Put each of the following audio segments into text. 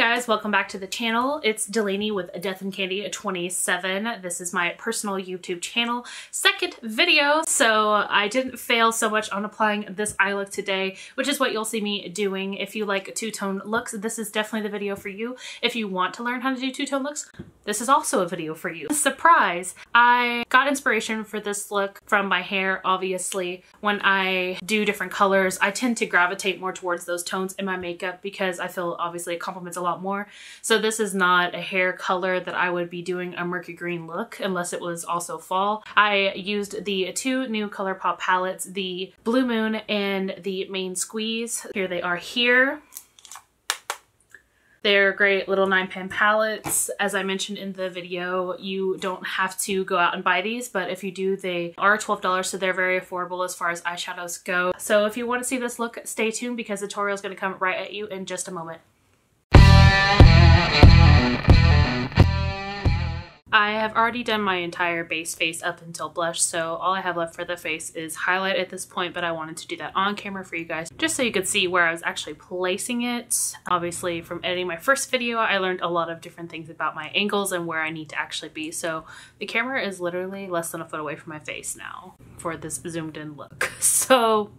guys, welcome back to the channel. It's Delaney with DeathandCandy 27. This is my personal YouTube channel. Second video, so I didn't fail so much on applying this eye look today, which is what you'll see me doing. If you like two-tone looks, this is definitely the video for you. If you want to learn how to do two-tone looks, this is also a video for you. Surprise! I got inspiration for this look from my hair, obviously. When I do different colors, I tend to gravitate more towards those tones in my makeup because I feel obviously it complements a lot more. So this is not a hair color that I would be doing a murky green look unless it was also fall. I used the two new Colourpop palettes, the Blue Moon and the Main Squeeze. Here they are here. They're great little 9-pan palettes. As I mentioned in the video, you don't have to go out and buy these, but if you do, they are $12, so they're very affordable as far as eyeshadows go. So if you want to see this look, stay tuned because the tutorial is going to come right at you in just a moment. I have already done my entire base face up until blush, so all I have left for the face is highlight at this point, but I wanted to do that on camera for you guys, just so you could see where I was actually placing it. Obviously, from editing my first video, I learned a lot of different things about my angles and where I need to actually be, so the camera is literally less than a foot away from my face now for this zoomed in look. So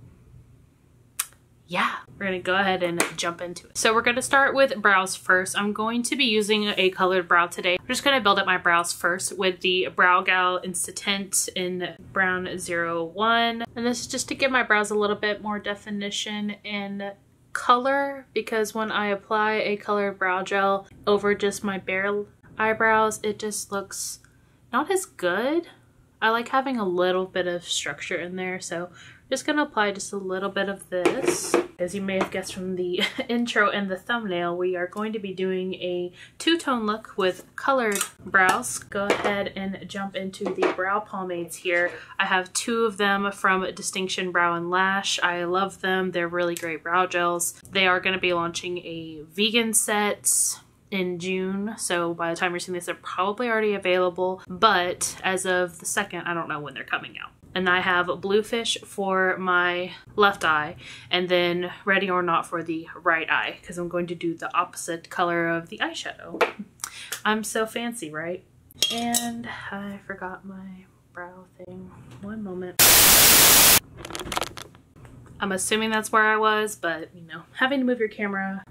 yeah, we're gonna go ahead and jump into it. So we're gonna start with brows first. I'm going to be using a colored brow today. I'm just gonna build up my brows first with the BROWGAL INSTATINT in Brown 01. And this is just to give my brows a little bit more definition and color, because when I apply a colored brow gel over just my bare eyebrows, it just looks not as good. I like having a little bit of structure in there, so I'm just gonna apply just a little bit of this. As you may have guessed from the intro and the thumbnail, we are going to be doing a two-tone look with colored brows. Go ahead and jump into the brow pomades here. I have two of them from Distinction Brow and Lash. I love them. They're really great brow gels. They are going to be launching a vegan set in June, so by the time you're seeing this, they're probably already available, but as of the 2nd, I don't know when they're coming out. And I have Bluefish for my left eye, and then Ready or Not for the right eye, because I'm going to do the opposite color of the eyeshadow. I'm so fancy, right? And I forgot my brow thing. One moment. I'm assuming that's where I was, but you know, having to move your camera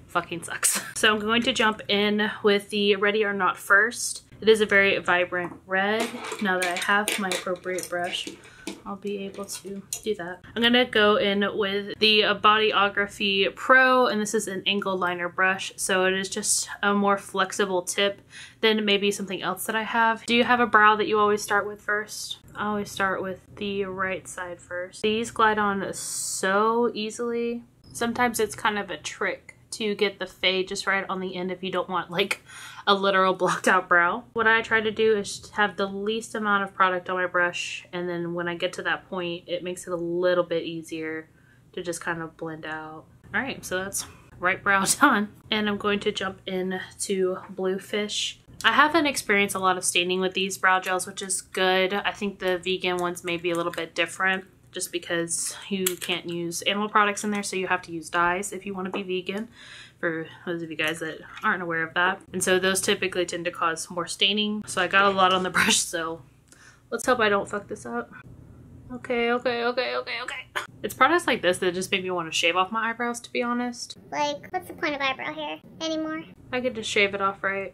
fucking sucks. So I'm going to jump in with the Ready or Not first. It is a very vibrant red. Now that I have my appropriate brush, I'll be able to do that. I'm gonna go in with the Bodyography Pro, and this is an angled liner brush, so it is just a more flexible tip than maybe something else that I have. Do you have a brow that you always start with first? I always start with the right side first. These glide on so easily. Sometimes it's kind of a trick to get the fade just right on the end if you don't want like a literal blocked out brow. What I try to do is have the least amount of product on my brush, and then when I get to that point, it makes it a little bit easier to just kind of blend out. All right, so that's right brow done. And I'm going to jump in to Bluefish. I haven't experienced a lot of staining with these brow gels, which is good. I think the vegan ones may be a little bit different, just because you can't use animal products in there, so you have to use dyes if you want to be vegan, for those of you guys that aren't aware of that. And so those typically tend to cause more staining. So I got a lot on the brush, so let's hope I don't fuck this up. Okay. It's products like this that just make me want to shave off my eyebrows, to be honest. Like, what's the point of eyebrow hair anymore? I could just shave it off, right?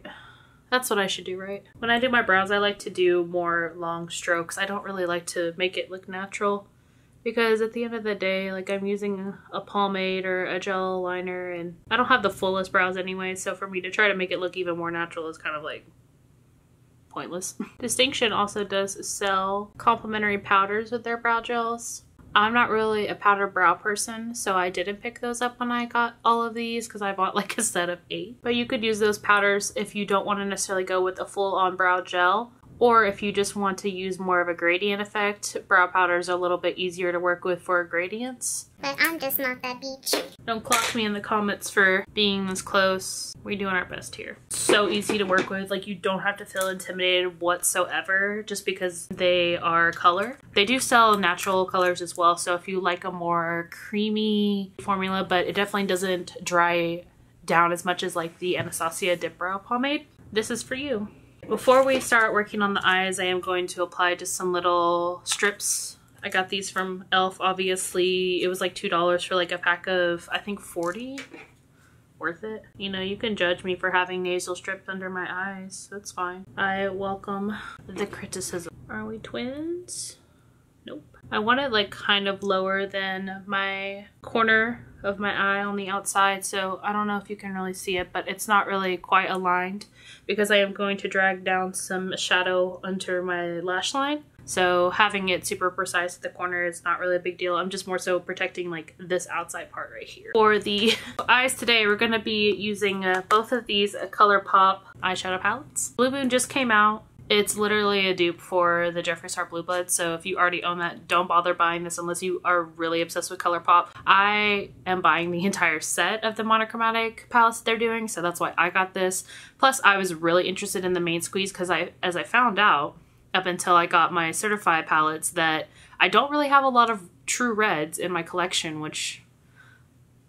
That's what I should do, right? When I do my brows, I like to do more long strokes. I don't really like to make it look natural, because at the end of the day, like, I'm using a pomade or a gel liner, and I don't have the fullest brows anyway, so for me to try to make it look even more natural is kind of like pointless. Distinction also does sell complimentary powders with their brow gels. I'm not really a powder brow person, so I didn't pick those up when I got all of these because I bought like a set of 8. But you could use those powders if you don't want to necessarily go with a full-on brow gel. Or if you just want to use more of a gradient effect, brow powders are a little bit easier to work with for gradients. But I'm just not that beach. Don't clock me in the comments for being this close. We're doing our best here. So easy to work with. Like, you don't have to feel intimidated whatsoever just because they are color. They do sell natural colors as well, so if you like a more creamy formula, but it definitely doesn't dry down as much as like the Anastasia Dip Brow Pomade, this is for you. Before we start working on the eyes, I am going to apply just some little strips. I got these from e.l.f. obviously. It was like $2 for like a pack of, I think 40. Worth it. You know, you can judge me for having nasal strips under my eyes. That's fine. I welcome the criticism. Are we twins? Nope. I want it like kind of lower than my corner of my eye on the outside, so I don't know if you can really see it, but it's not really quite aligned because I am going to drag down some shadow under my lash line. So having it super precise at the corner is not really a big deal. I'm just more so protecting like this outside part right here. For the eyes today, we're going to be using both of these Colourpop eyeshadow palettes. Blue Moon just came out. It's literally a dupe for the Jeffree Star Blue Blood, so if you already own that, don't bother buying this unless you are really obsessed with Colourpop. I am buying the entire set of the monochromatic palettes they're doing, so that's why I got this. Plus, I was really interested in the main squeeze because as I found out up until I got my certified palettes that I don't really have a lot of true reds in my collection, which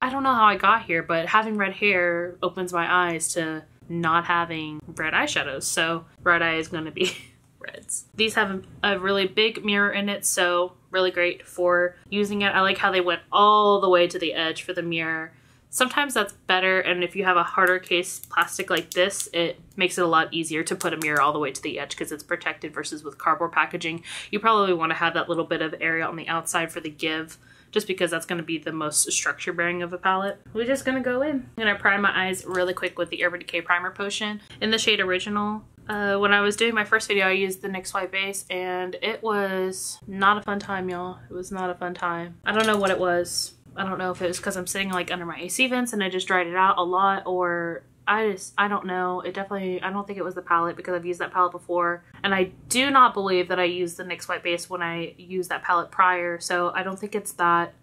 I don't know how I got here, but having red hair opens my eyes to not having red eyeshadows, so red eye is going to be reds. These have a really big mirror in it, so really great for using it. I like how they went all the way to the edge for the mirror. Sometimes that's better, and if you have a harder case plastic like this, it makes it a lot easier to put a mirror all the way to the edge because it's protected versus with cardboard packaging. You probably want to have that little bit of area on the outside for the give, just because that's going to be the most structure bearing of a palette. We're just going to go in. I'm going to prime my eyes really quick with the Urban Decay Primer Potion in the shade Original. When I was doing my first video, I used the NYX White Base, and it was not a fun time, y'all. It was not a fun time. I don't know what it was. I don't know if it was because I'm sitting like under my AC vents and I just dried it out a lot, or I don't know. I don't think it was the palette because I've used that palette before. And I do not believe that I used the NYX White Base when I used that palette prior. So I don't think it's that.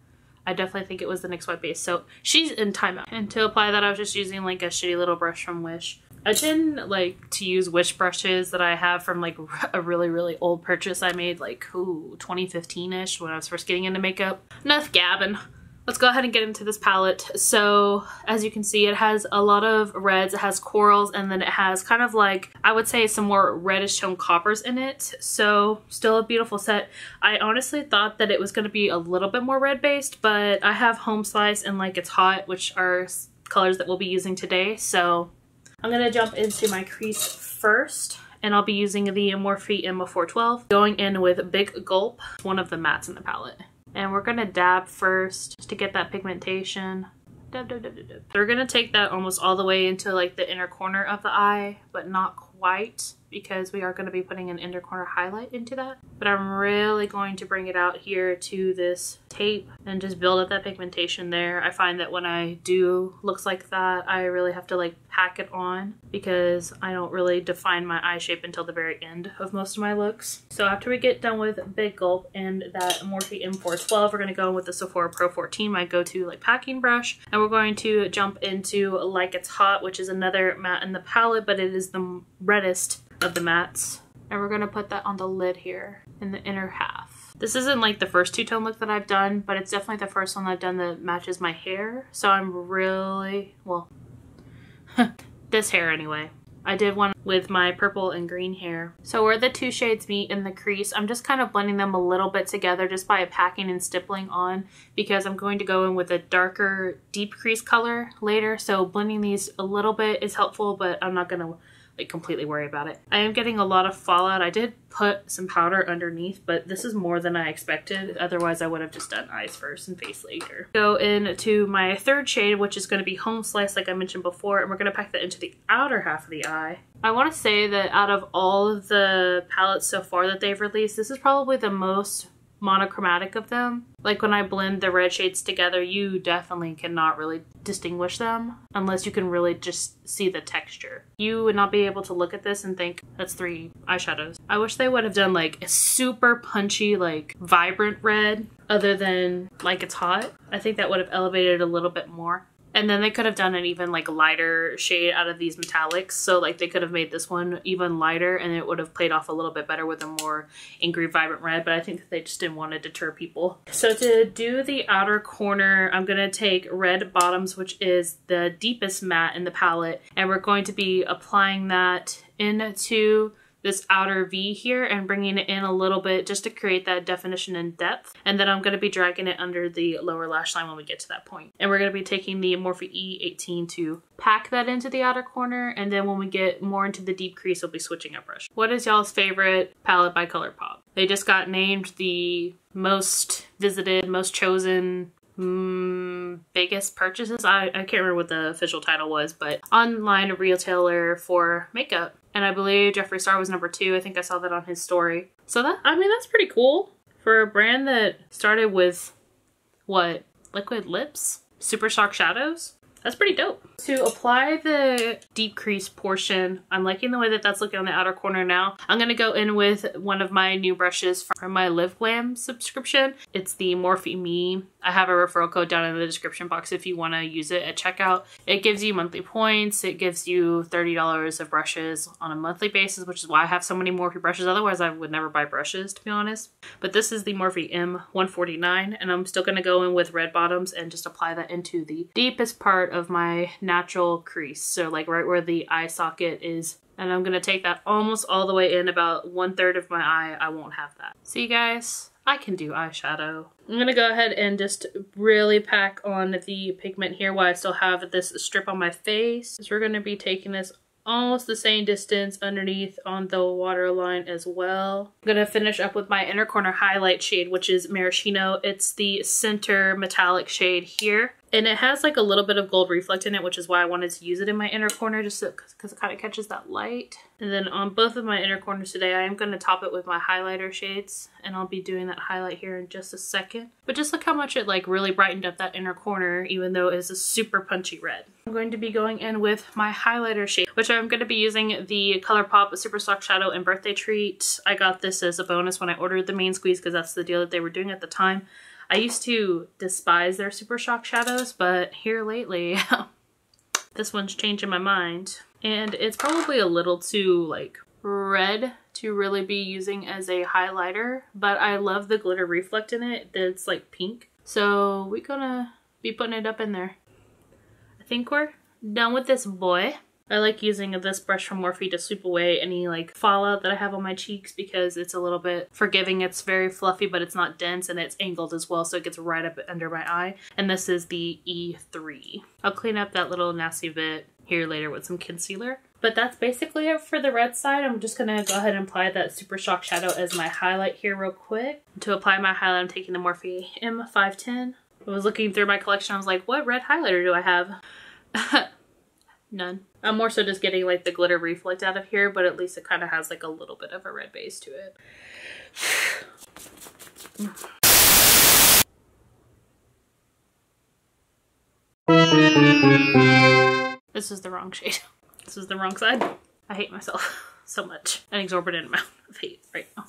I definitely think it was the NYX White Base. So she's in timeout. And to apply that, I was just using like a shitty little brush from Wish. I didn't like to use Wish brushes that I have from like a really, really old purchase I made like, 2015-ish when I was first getting into makeup. Enough gabbing. Let's go ahead and get into this palette. So as you can see, it has a lot of reds, it has corals, and then it has kind of like, I would say some more reddish tone coppers in it. So still a beautiful set. I honestly thought that it was going to be a little bit more red based, but I have Home Slice and Like It's Hot, which are colors that we'll be using today. So I'm going to jump into my crease first, and I'll be using the Morphe M412, going in with Big Gulp, one of the mattes in the palette. And we're gonna dab first just to get that pigmentation. Dab, dab, dab, dab, dab. We're gonna take that almost all the way into like the inner corner of the eye, but not quite, because we are going to be putting an inner corner highlight into that. But I'm really going to bring it out here to this tape and just build up that pigmentation there. I find that when I do looks like that, I really have to like pack it on because I don't really define my eye shape until the very end of most of my looks. So after we get done with Big Gulp and that Morphe M412, we're going to go in with the Sephora Pro 14, my go-to like packing brush, and we're going to jump into Like It's Hot, which is another matte in the palette, but it is the reddest of the mattes. And we're going to put that on the lid here in the inner half. This isn't like the first two-tone look that I've done, but it's definitely the first one I've done that matches my hair. So I'm really, well, this hair anyway. I did one with my purple and green hair. So where the two shades meet in the crease, I'm just kind of blending them a little bit together just by packing and stippling on, because I'm going to go in with a darker deep crease color later. So blending these a little bit is helpful, but I'm not going to like completely worry about it. I am getting a lot of fallout. I did put some powder underneath, but this is more than I expected. Otherwise I would have just done eyes first and face later. Go into my third shade, which is going to be Home Slice like I mentioned before, and we're going to pack that into the outer half of the eye. I want to say that out of all of the palettes so far that they've released, this is probably the most monochromatic of them. Like when I blend the red shades together, you definitely cannot really distinguish them unless you can really just see the texture. You would not be able to look at this and think that's 3 eyeshadows. I wish they would have done like a super punchy, like vibrant red other than Like It's Hot. I think that would have elevated it a little bit more. And then they could have done an even like lighter shade out of these metallics. So like they could have made this one even lighter and it would have played off a little bit better with a more angry, vibrant red. But I think that they just didn't want to deter people. So to do the outer corner, I'm going to take Red Bottoms, which is the deepest matte in the palette. And we're going to be applying that into this outer V here and bringing it in a little bit just to create that definition and depth. And then I'm going to be dragging it under the lower lash line when we get to that point. And we're going to be taking the Morphe E18 to pack that into the outer corner. And then when we get more into the deep crease, we'll be switching up brush. What is y'all's favorite palette by Colourpop? They just got named the most visited, most chosen, biggest purchases. I can't remember what the official title was, but online retailer for makeup. And I believe Jeffree Star was number 2. I think I saw that on his story. So that, I mean, that's pretty cool for a brand that started with what, liquid lips, Super Shock shadows. That's pretty dope. To apply the deep crease portion, I'm liking the way that that's looking on the outer corner now. I'm gonna go in with one of my new brushes from my Live Glam subscription. It's the Morphe Me. I have a referral code down in the description box if you wanna use it at checkout. It gives you monthly points. It gives you $30 of brushes on a monthly basis, which is why I have so many Morphe brushes. Otherwise, I would never buy brushes, to be honest. But this is the Morphe M149, and I'm still gonna go in with Red Bottoms and just apply that into the deepest part of my natural crease. So like right where the eye socket is. And I'm gonna take that almost all the way in, about 1/3 of my eye. I won't have that. See guys, I can do eyeshadow. I'm gonna go ahead and just really pack on the pigment here while I still have this strip on my face. So we're gonna be taking this almost the same distance underneath on the waterline as well. I'm gonna finish up with my inner corner highlight shade, which is Maraschino. It's the center metallic shade here. And it has like a little bit of gold reflect in it, which is why I wanted to use it in my inner corner, just because it kind of catches that light. And then on both of my inner corners today, I am going to top it with my highlighter shades, and I'll be doing that highlight here in just a second. But just look how much it like really brightened up that inner corner, even though it is a super punchy red. I'm going to be going in with my highlighter shade, which I'm going to be using the Colourpop Super Sock Shadow and Birthday Treat. I got this as a bonus when I ordered the main squeeze because that's the deal that they were doing at the time. I used to despise their Super Shock shadows, but here lately, this one's changing my mind. And it's probably a little too like red to really be using as a highlighter, but I love the glitter reflect in it. It's like pink. So we're gonna be putting it up in there. I think we're done with this boy. I like using this brush from Morphe to sweep away any like fallout that I have on my cheeks because it's a little bit forgiving. It's very fluffy, but it's not dense, and it's angled as well, so it gets right up under my eye. And this is the E3. I'll clean up that little nasty bit here later with some concealer. But that's basically it for the red side. I'm just gonna go ahead and apply that Super Shock Shadow as my highlight here real quick. To apply my highlight, I'm taking the Morphe M510. I was looking through my collection, I was like, what red highlighter do I have? None. I'm more so just getting like the glitter reflect out of here, but at least it kind of has like a little bit of a red base to it. This is the wrong shade. This is the wrong side. I hate myself so much. An exorbitant amount of hate right now.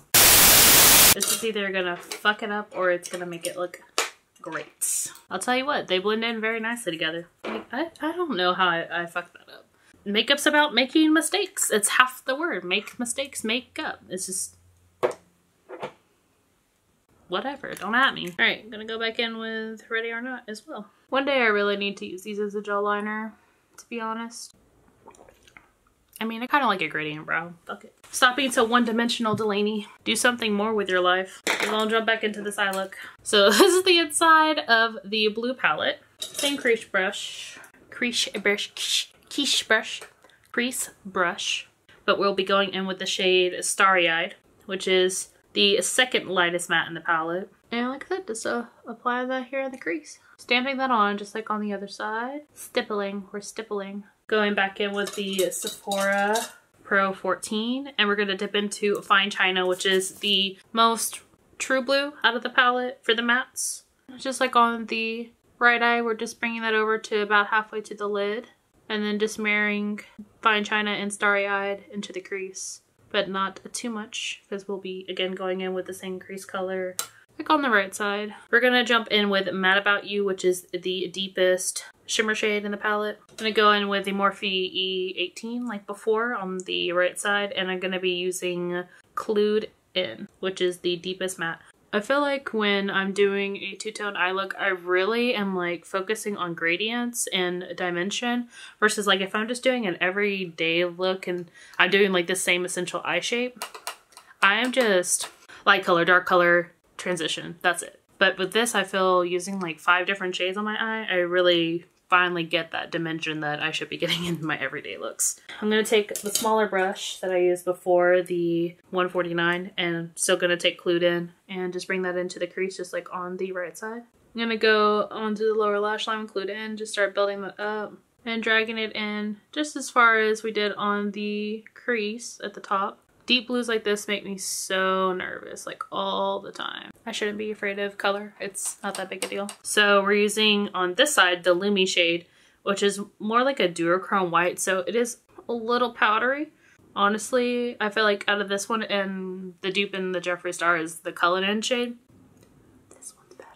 This is either gonna fuck it up or it's gonna make it look great. I'll tell you what, they blend in very nicely together. Like, I don't know how I fucked that up. Makeup's about making mistakes. It's half the word. Make mistakes, make up. It's just whatever. Don't at me. All right, I'm gonna go back in with Ready or Not as well. One day I really need to use these as a gel liner, to be honest. I mean, I kind of like a gradient brow. Fuck it. Stop being so one-dimensional, Delaney. Do something more with your life. I'll jump back into this eye look. So this is the inside of the blue palette. Same crease brush. Crease brush. But we'll be going in with the shade Starry Eyed, which is the second lightest matte in the palette. And like I said, just apply that here in the crease. Stamping that on just like on the other side. Stippling, we're stippling. Going back in with the Sephora Pro 14, and we're gonna dip into Fine China, which is the most true blue out of the palette for the mattes. Just like on the right eye, we're just bringing that over to about halfway to the lid, and then just mirroring Fine China and Starry Eyed into the crease, but not too much because we'll be again going in with the same crease color like on the right side. We're gonna jump in with Mad About You, which is the deepest shimmer shade in the palette. I'm gonna go in with the Morphe E18 like before on the right side, and I'm gonna be using Clued In, which is the deepest matte. I feel like when I'm doing a two-tone eye look, I really am like focusing on gradients and dimension versus like if I'm just doing an everyday look and I'm doing like the same essential eye shape, I am just light color, dark color, transition, that's it. But with this, I feel using like 5 different shades on my eye, I really finally get that dimension that I should be getting in my everyday looks. I'm going to take the smaller brush that I used before, the 149, and I'm still going to take Clued In and just bring that into the crease just like on the right side. I'm going to go onto the lower lash line, Clued In, just start building that up and dragging it in just as far as we did on the crease at the top. Deep blues like this make me so nervous, like all the time. I shouldn't be afraid of color. It's not that big a deal. So we're using on this side the Lumi shade, which is more like a duochrome white. So it is a little powdery. Honestly, I feel like out of this one and the dupe in the Jeffree Star is the Cullinan shade. This one's better.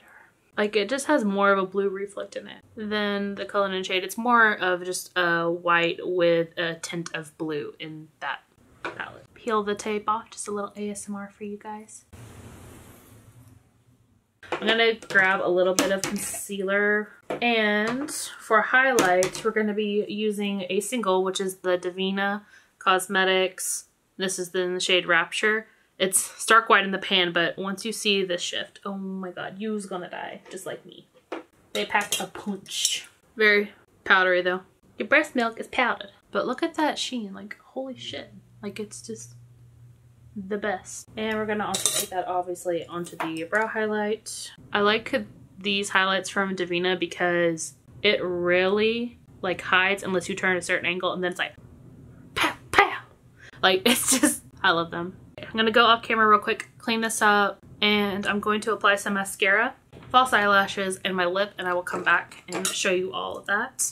Like it just has more of a blue reflect in it than the Cullinan shade. It's more of just a white with a tint of blue in that palette. Peel the tape off, just a little ASMR for you guys. I'm gonna grab a little bit of concealer, and for highlights we're gonna be using a single, which is the DEVINAH Cosmetics. This is in the shade Rapture. It's stark white in the pan, but once you see this shift, oh my god, you's gonna die, just like me. They packed a punch. Very powdery though. Your breast milk is powdered. But look at that sheen, like holy shit. Like it's just the best. And we're gonna also take that obviously onto the brow highlight. I like these highlights from DEVINAH because it really like hides unless you turn a certain angle, and then it's like pow pow. Like it's just, I love them. I'm gonna go off camera real quick, clean this up, and I'm going to apply some mascara, false eyelashes, and my lip, and I will come back and show you all of that.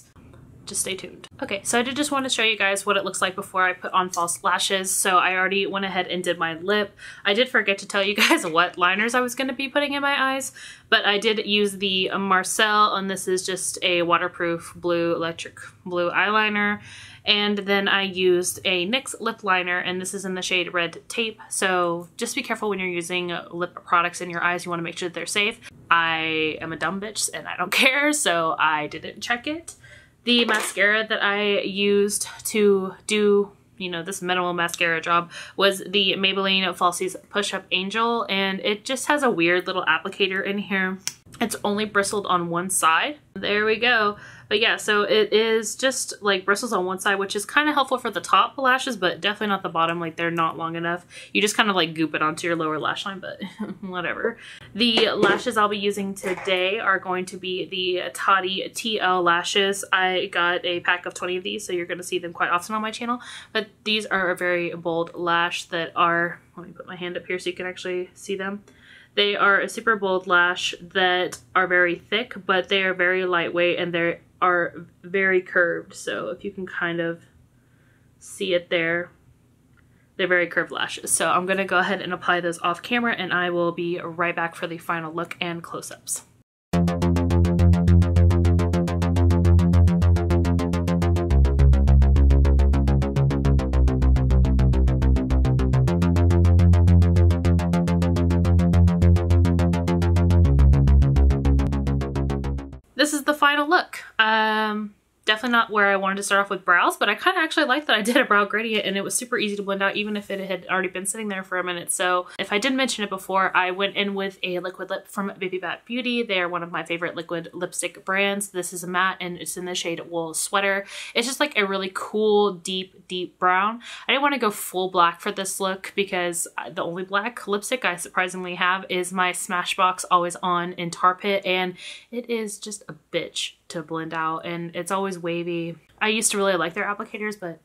Just stay tuned. Okay, so I did just want to show you guys what it looks like before I put on false lashes. So I already went ahead and did my lip. I did forget to tell you guys what liners I was going to be putting in my eyes, but I did use the Marcel, and this is just a waterproof blue, electric blue eyeliner. And then I used a NYX lip liner, and this is in the shade Red Tape. So just be careful when you're using lip products in your eyes. You want to make sure that they're safe. I am a dumb bitch and I don't care, so I didn't check it. The mascara that I used to do, you know, this minimal mascara job was the Maybelline Falsies Push Up Angel, and it just has a weird little applicator in here. It's only bristled on one side. There we go. But yeah, so it is just like bristles on one side, which is kind of helpful for the top lashes, but definitely not the bottom. Like they're not long enough. You just kind of like goop it onto your lower lash line, but whatever. The lashes I'll be using today are going to be the Toddy TL lashes. I got a pack of 20 of these, so you're going to see them quite often on my channel. But these are a very bold lash that are, let me put my hand up here so you can actually see them. They are a super bold lash that are very thick, but they are very lightweight and they are very curved. So if you can kind of see it there, they're very curved lashes. So I'm going to go ahead and apply those off camera, and I will be right back for the final look and close-ups. This is the final look. Definitely not where I wanted to start off with brows, but I kind of actually like that I did a brow gradient and it was super easy to blend out even if it had already been sitting there for a minute. So if I didn't mention it before, I went in with a liquid lip from Baby Bat Beauty. They are one of my favorite liquid lipstick brands. This is a matte and it's in the shade Wool Sweater. It's just like a really cool, deep brown. I didn't want to go full black for this look because the only black lipstick I surprisingly have is my Smashbox Always On in Tar Pit, and it is just a bitch to blend out and it's always wavy. I used to really like their applicators, but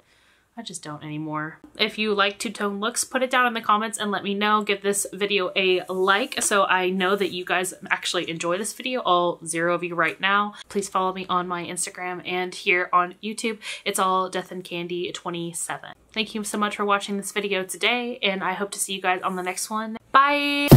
I just don't anymore. If you like two-tone looks, put it down in the comments and let me know. Give this video a like so I know that you guys actually enjoy this video, all 0 of you right now. Please follow me on my Instagram and here on YouTube. It's all DeathandCandy 27. Thank you so much for watching this video today, and I hope to see you guys on the next one. Bye!